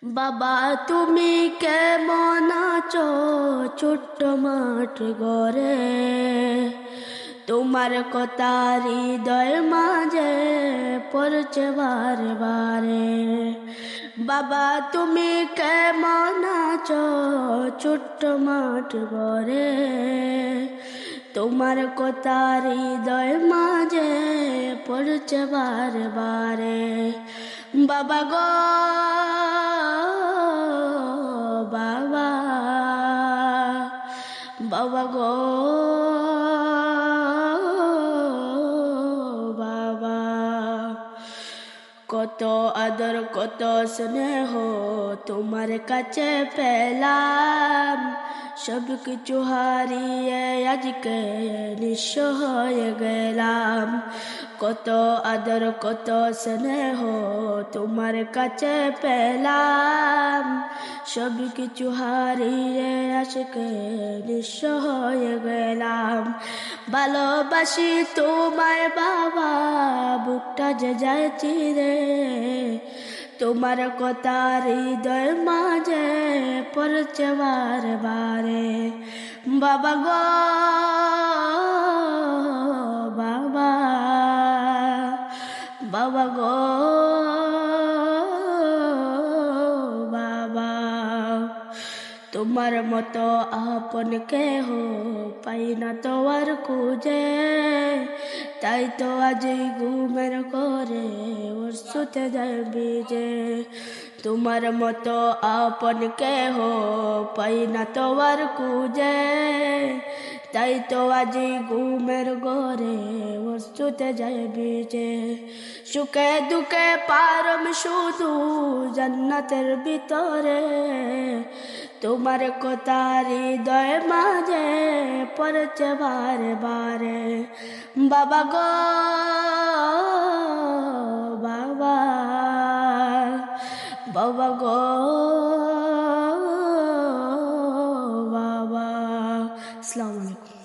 বাবা তুমি কেমন আছো ছোট্ট মাঠ ঘরে, তোমার কথা হৃদয় মাঝে পড়ছে বারে বারে। বাবা তুমি কেমন আছো ছোট্ট মাঠ ঘরে, তোমার কথা হৃদয় মাঝে পড়ছে বারে বারে। বাবা গো বাবা, বাবা গো বাবা, কত আদর কত স্নেহ তোমার কাছে পেলাম, সব কিছু হারিয়ে আজকে নিঃস্ব হয়ে গেলাম। কত আদর কত স্নেহ তোমার কাছে পেলাম, সব কিছু হারিয়ে আজকে নিঃস্ব হয়ে গেলাম। ভালোবাসি তোমায় বাবা, বুকটা যে যায় চিরে, তোমার কথা হৃদয় মাঝে পড়ছে বারে বারে। বাবা গো বাবা, বাবা গো বাবা, তোমার মতো আপন কেহ পাই না তো আর খুঁজে, তাই তো আজ ঘুমের ঘরে ওর শুতে যায় বিজে। তোমার মতো আপন কেহ পাই না তো আর খুঁজে, তাই তো আজ ঘুমের ঘরে ওর শুতে যায় বিজে। সুখে দুঃখে পারম শুধু জান্নাতের ভিতরে, তোমার কথা হৃদয় মাঝে পড়ছে বারে বারে। বাবা গো বাবা, বাবা গো বাবা। আসসালামু আলাইকুম।